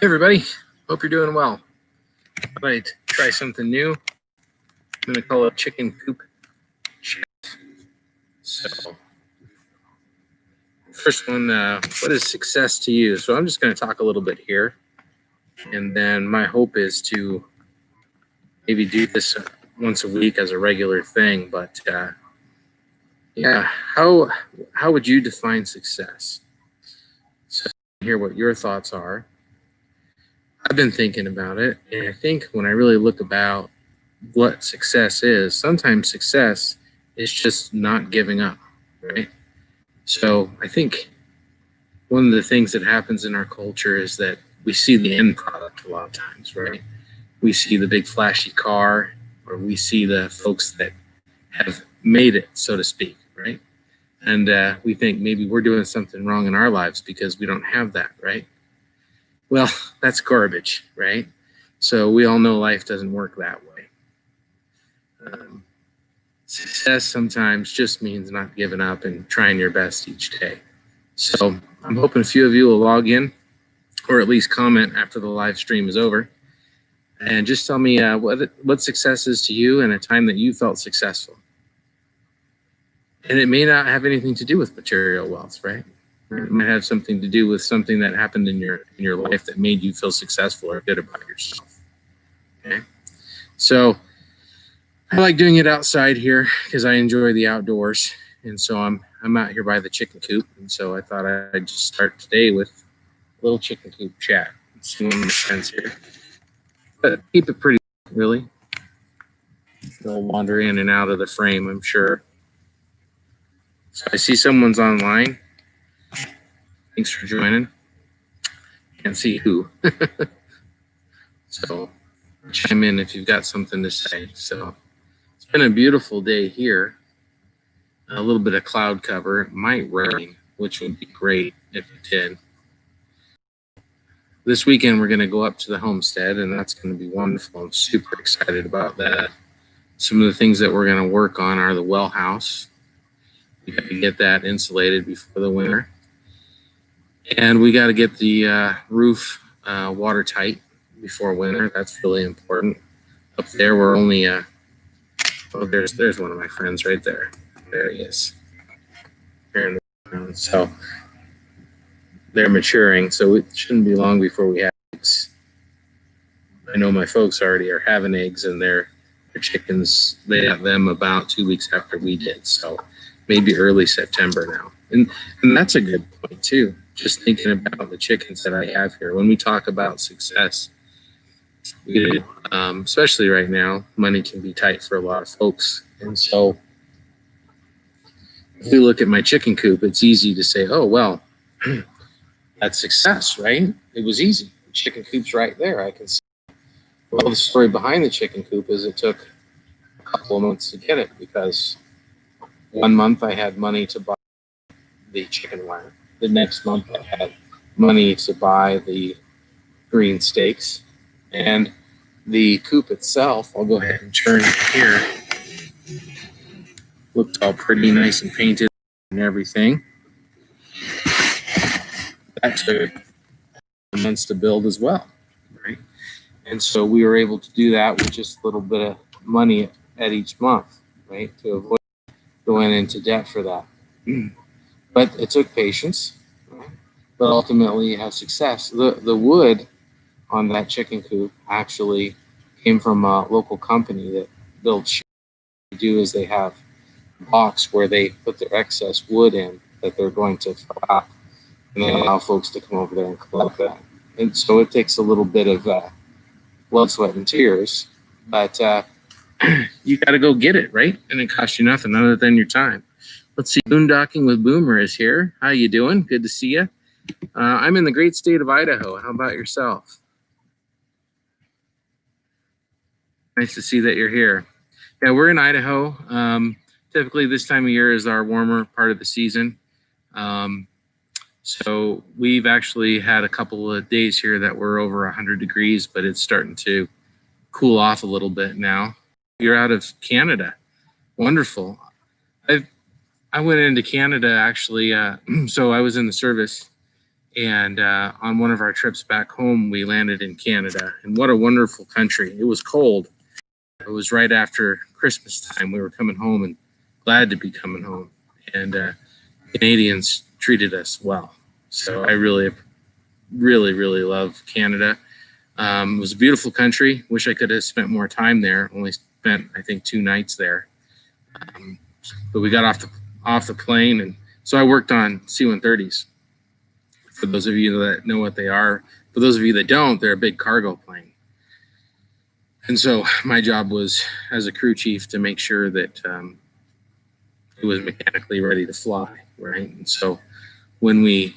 Hey everybody, hope you're doing well. I might try something new. I'm going to call it Chicken Coop Chat. So, first one, what is success to you? So I'm just going to talk a little bit here. And then my hope is to maybe do this once a week as a regular thing. But yeah, how would you define success? So hear what your thoughts are. I've been thinking about it, and I think when I really look about what success is, sometimes success is just not giving up, right? So I think one of the things that happens in our culture is that we see the end product a lot of times, right? We see the big flashy car, or we see the folks that have made it, so to speak, right? And we think maybe we're doing something wrong in our lives because we don't have that, right? Well, that's garbage, right? So we all know life doesn't work that way. Success sometimes just means not giving up and trying your best each day. So I'm hoping a few of you will log in or at least comment after the live stream is over. And just tell me what success is to you and a time that you felt successful. And it may not have anything to do with material wealth, right? It might have something to do with something that happened in your life that made you feel successful or good about yourself. Okay? So I like doing it outside here because I enjoy the outdoors. And so I'm out here by the chicken coop. And so I thought I'd just start today with a little chicken coop chat. Let's see one of my friends here. But keep it pretty, really. They'll wander in and out of the frame, I'm sure. So I see someone's online. Thanks for joining. Can't see who. So chime in if you've got something to say. So it's been a beautiful day here. A little bit of cloud cover. It might rain, which would be great if it did. This weekend, we're going to go up to the homestead, and that's going to be wonderful. I'm super excited about that. Some of the things that we're going to work on are the well house. We got to get that insulated before the winter. And we got to get the roof watertight before winter. That's really important. Up there, we're only, oh, there's one of my friends right there. There he is. So they're maturing, so it shouldn't be long before we have eggs. I know my folks already are having eggs, and their chickens, they have them about 2 weeks after we did. So maybe early September now. And that's a good point too. Just thinking about the chickens that I have here. When we talk about success, especially right now, money can be tight for a lot of folks. And so if we look at my chicken coop, it's easy to say, oh, well, that's success, right? It was easy. The chicken coop's right there. I can see. Well, the story behind the chicken coop is it took a couple of months to get it because 1 month I had money to buy the chicken wire. The next month I had money to buy the green steaks. And the coop itself, I'll go ahead and turn it here. Looked all pretty nice and painted and everything. That took months to build as well, right? And so we were able to do that with just a little bit of money at each month, right? To avoid going into debt for that. But it took patience, right? But ultimately you have success. The wood on that chicken coop actually came from a local company that builds sheds. What they do is they have a box where they put their excess wood in that they're going to throw out, and they allow folks to come over there and collect that. And so it takes a little bit of blood, sweat, and tears, but you got to go get it, right? And it costs you nothing other than your time. Let's see, Boondocking with Boomer is here. How you doing? Good to see you. I'm in the great state of Idaho. How about yourself? Nice to see that you're here. Yeah, we're in Idaho. Typically this time of year is our warmer part of the season. So we've actually had a couple of days here that were over 100 degrees, but it's starting to cool off a little bit now. You're out of Canada. Wonderful. I went into Canada actually, so I was in the service, And on one of our trips back home, we landed in Canada. And what a wonderful country. It was cold. It was right after Christmas time. We were coming home and glad to be coming home. And Canadians treated us well. So I really, really, really love Canada. It was a beautiful country. Wish I could have spent more time there. Only spent, I think, 2 nights there. But we got off the plane, and so I worked on C-130s. For those of you that know what they are, for those of you that don't, they're a big cargo plane. And so my job was, as a crew chief, to make sure that it was mechanically ready to fly, right? And so when we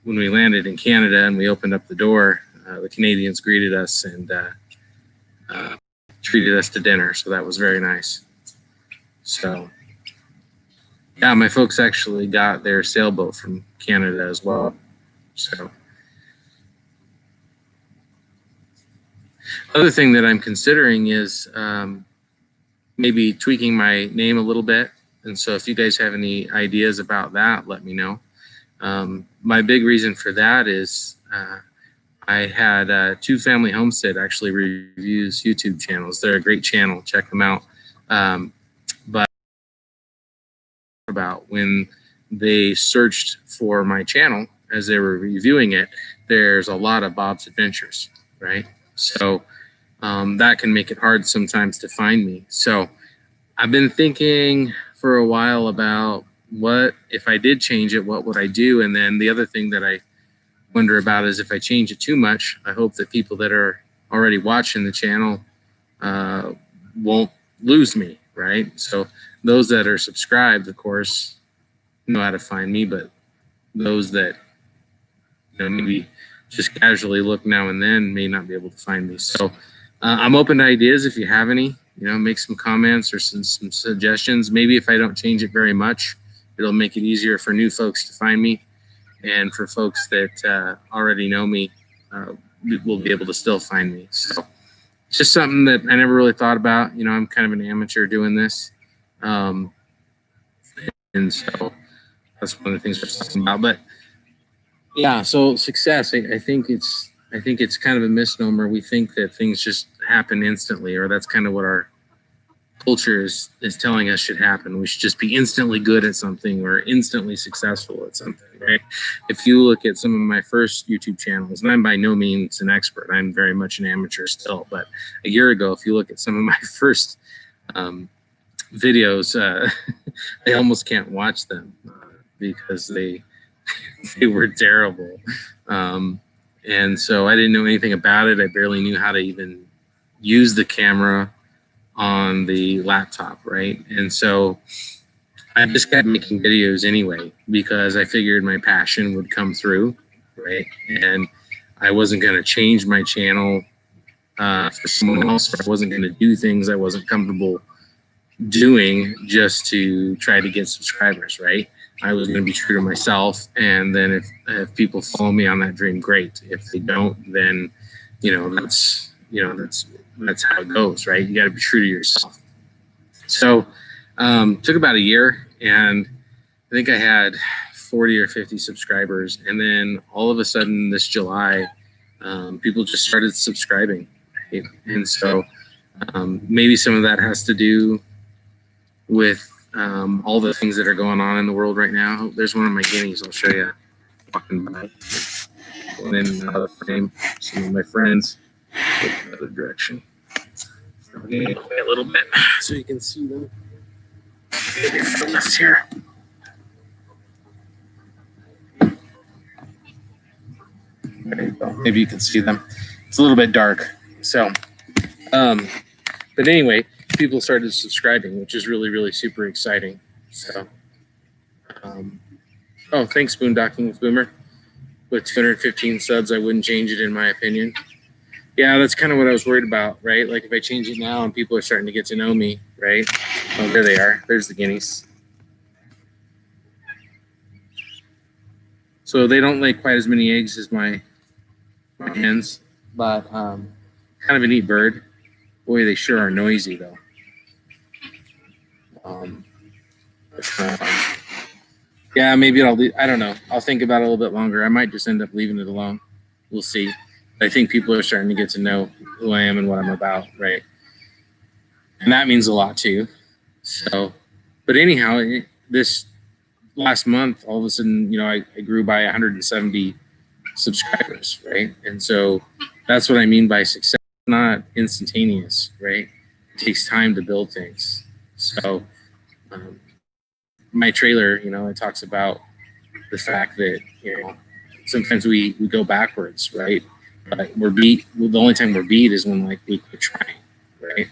landed in Canada and we opened up the door, the Canadians greeted us and treated us to dinner. So that was very nice. So yeah, my folks actually got their sailboat from Canada as well. So other thing that I'm considering is maybe tweaking my name a little bit. And so if you guys have any ideas about that, let me know. My big reason for that is I had Two Family Homestead actually reviews YouTube channels. They're a great channel. Check them out. But about when they searched for my channel as they were reviewing it, there's a lot of Bob's Adventures, right? So that can make it hard sometimes to find me. So I've been thinking for a while about what, if I did change it, what would I do? And then the other thing that I wonder about is if I change it too much, I hope that people that are already watching the channel won't lose me, right? So those that are subscribed, of course, know how to find me, but those that maybe just casually look now and then may not be able to find me. So I'm open to ideas. If you have any, make some comments or some suggestions. Maybe if I don't change it very much, it'll make it easier for new folks to find me. And for folks that already know me, will be able to still find me. So it's just something that I never really thought about. I'm kind of an amateur doing this. And so that's one of the things we're talking about. But yeah, so success, I think it's kind of a misnomer. We think that things just happen instantly, or that's kind of what our culture is telling us should happen. We should just be instantly good at something or instantly successful at something, right? If you look at some of my first YouTube channels, and I'm by no means an expert, I'm very much an amateur still, but a year ago, if you look at some of my first videos, I almost can't watch them because they were terrible. And so I didn't know anything about it. I barely knew how to even use the camera on the laptop, right? And so I just kept making videos anyway because I figured my passion would come through, right? And I wasn't going to change my channel for someone else. I wasn't going to do things I wasn't comfortable doing just to try to get subscribers, right? I was going to be true to myself, and then if people follow me on that dream, great. If they don't, then that's how it goes, right? You got to be true to yourself. So took about a year, and I think I had 40 or 50 subscribers, and then all of a sudden this July, people just started subscribing, right? And so maybe some of that has to do with all the things that are going on in the world right now. There's one of my guineas. I'll show you. Walking by, going in and out of the frame. Some of my friends go the other direction. Okay, wait a little bit so you can see them. Left here. There you go. Maybe you can see them. It's a little bit dark. So, but anyway, people started subscribing, which is really, really super exciting. So, oh, thanks, Boondocking with Boomer. With 215 subs, I wouldn't change it in my opinion. Yeah, that's kind of what I was worried about, right? Like if I change it now and people are starting to get to know me, right? Oh, there they are. There's the guineas. So they don't lay quite as many eggs as my hens, but kind of a neat bird. Boy, they sure are noisy though. Yeah, maybe I'll I don't know. I'll think about it a little bit longer. I might just end up leaving it alone. We'll see. I think people are starting to get to know who I am and what I'm about, right? And that means a lot too. So, but anyhow, this last month, all of a sudden, I grew by 170 subscribers, right? And so that's what I mean by success, not instantaneous, right? It takes time to build things. So, um, my trailer, it talks about the fact that, sometimes we go backwards, right? But we're beat. Well, the only time we're beat is when like we quit trying, right?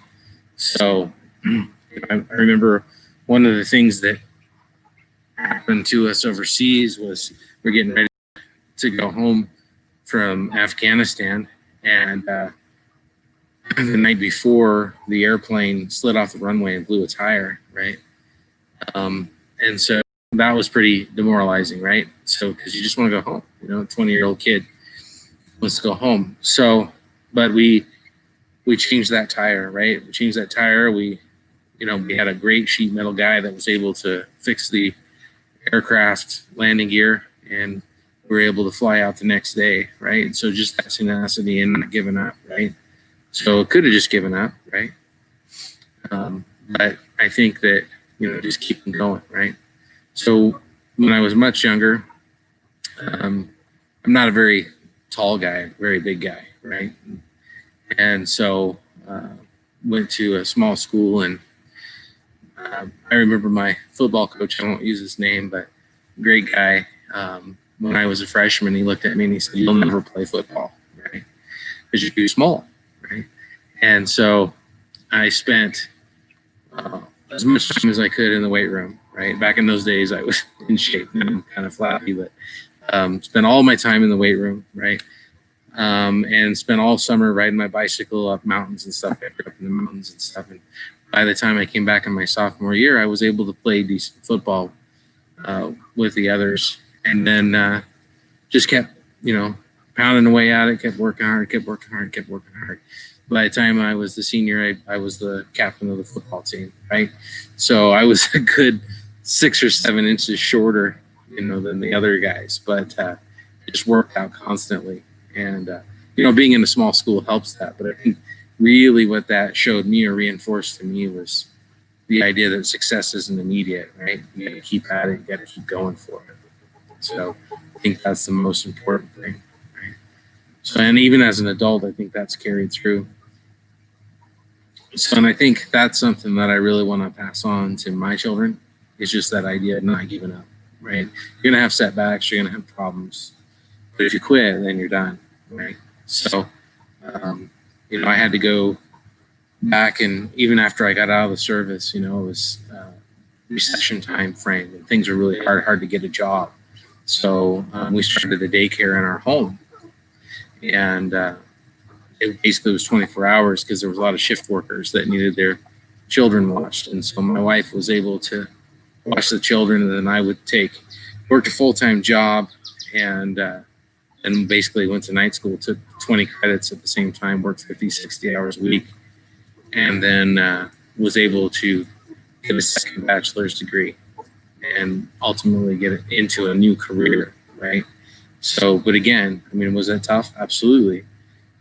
So I remember one of the things that happened to us overseas was we're getting ready to go home from Afghanistan, and the night before, the airplane slid off the runway and blew a tire, right? And so that was pretty demoralizing, right? So because you just want to go home, 20-year-old kid wants to go home. So, but we changed that tire, right? We changed that tire. We had a great sheet metal guy that was able to fix the aircraft landing gear, and we were able to fly out the next day, right? So just that tenacity and not giving up, right? So it could have just given up, right? But I think that, just keeping going, right? So when I was much younger, I'm not a very tall guy, very big guy, right? And so went to a small school, and I remember my football coach, I won't use his name, but great guy. When I was a freshman, he looked at me and he said, "You'll never play football, right? Because you're too small, right?" And so I spent as much time as I could in the weight room, right? Back in those days, I was in shape and kind of flabby, but spent all my time in the weight room, right? And spent all summer riding my bicycle up mountains and stuff. I grew up in the mountains and stuff. And by the time I came back in my sophomore year, I was able to play decent football with the others, and then just kept, pounding away at it, kept working hard, kept working hard, kept working hard. By the time I was the senior, I was the captain of the football team, right? So I was a good 6 or 7 inches shorter, than the other guys, but it just worked out constantly. And, being in a small school helps that. But I think really what that showed me or reinforced to me was the idea that success isn't immediate, right? You got to keep at it. You got to keep going for it. So I think that's the most important thing, right? So, and even as an adult, I think that's carried through. So, and I think that's something that I really want to pass on to my children, is just that idea of not giving up, right? You're going to have setbacks, you're going to have problems, but if you quit, then you're done, right? So, I had to go back, and even after I got out of the service, it was recession time frame, and things were really hard to get a job. So we started a daycare in our home, and it basically was 24 hours because there was a lot of shift workers that needed their children watched. And so my wife was able to watch the children, and then I would worked a full-time job, and basically went to night school, took 20 credits at the same time, worked 50, 60 hours a week, and then was able to get a second bachelor's degree and ultimately get into a new career, right? So, but again, was that tough? Absolutely.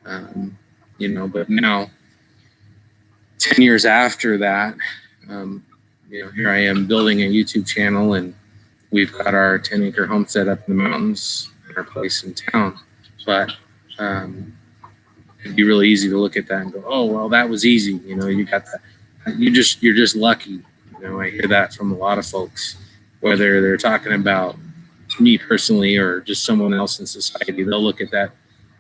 But now, 10 years after that, here I am building a YouTube channel, and we've got our 10-acre homestead up in the mountains, our place in town. But it'd be really easy to look at that and go, "Oh, well, that was easy." You got that. You're just lucky. I hear that from a lot of folks, whether they're talking about me personally or just someone else in society. They'll look at that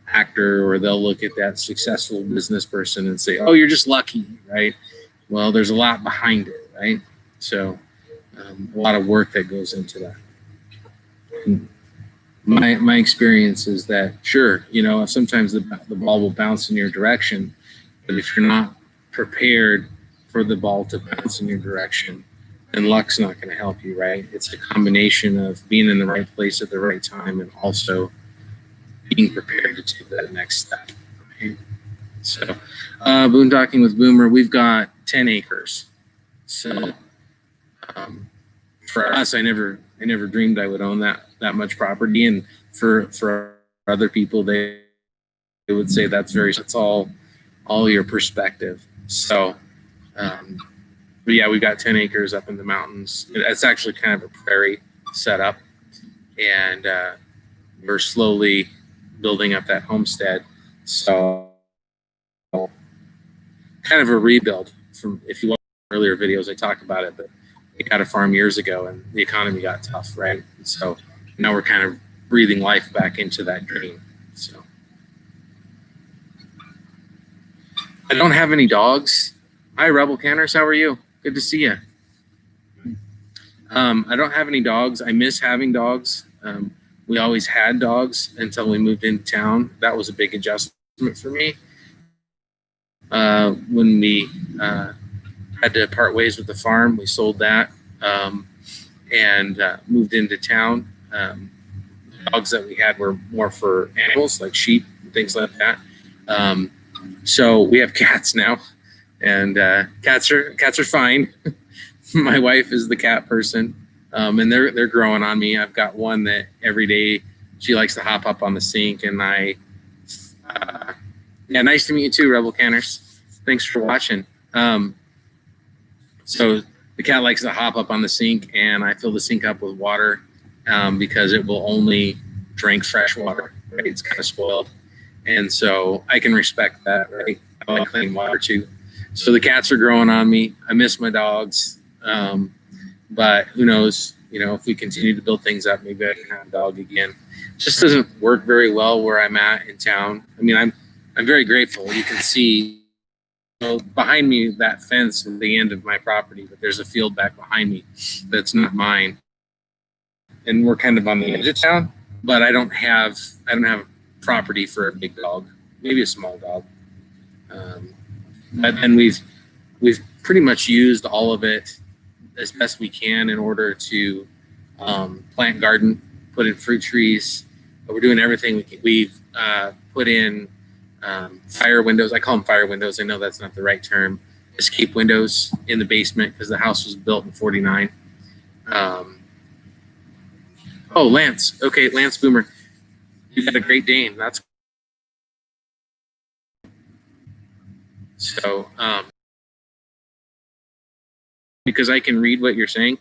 actor, or they'll look at that successful business person and say, "Oh, you're just lucky," right? Well, there's a lot behind it, right? So a lot of work that goes into that. And my experience is that, sure, sometimes the ball will bounce in your direction, but if you're not prepared for the ball to bounce in your direction, then luck's not going to help you, right? It's a combination of being in the right place at the right time, and also being prepared to take that next step, right? So boondocking with Boomer, we've got 10 acres. So for us, I never I never dreamed I would own that much property. And for other people, they would say that's all your perspective. So, but yeah, we've got 10 acres up in the mountains. It's actually kind of a prairie setup, and we're slowly building up that homestead. So, kind of a rebuild from, if you watch earlier videos, I talked about it, but we got a farm years ago and the economy got tough, right? So now we're kind of breathing life back into that dream. So I don't have any dogs. Hi, Rebel Canners. How are you? Good to see you. I don't have any dogs. I miss having dogs. We always had dogs until we moved into town. That was a big adjustment for me. When we had to part ways with the farm, we sold that and moved into town. The dogs that we had were more for animals like sheep and things like that. So we have cats now, and cats are fine. My wife is the cat person, and they're growing on me. I've got one that every day she likes to hop up on the sink, and yeah, nice to meet you too, Rebel Canners. Thanks for watching. So the cat likes to hop up on the sink, and I fill the sink up with water because it will only drink fresh water. Right? It's kind of spoiled, and so I can respect that. Right? I like clean water too. So the cats are growing on me. I miss my dogs, but who knows? You know, if we continue to build things up, maybe I can have a dog again. It just doesn't work very well where I'm at in town. I mean, I'm very grateful. You can see, you know, behind me, that fence is the end of my property, but there's a field back behind me that's not mine, and we're kind of on the edge of town. But I don't have property for a big dog, maybe a small dog. But then we've pretty much used all of it as best we can in order to plant garden, put in fruit trees. We're doing everything we can. We've put in fire windows. I call them fire windows. I know that's not the right term. Escape windows in the basement because the house was built in '49. Oh, Lance. Okay, Lance Boomer. You got a Great Dane. That's so. Because I can read what you're saying,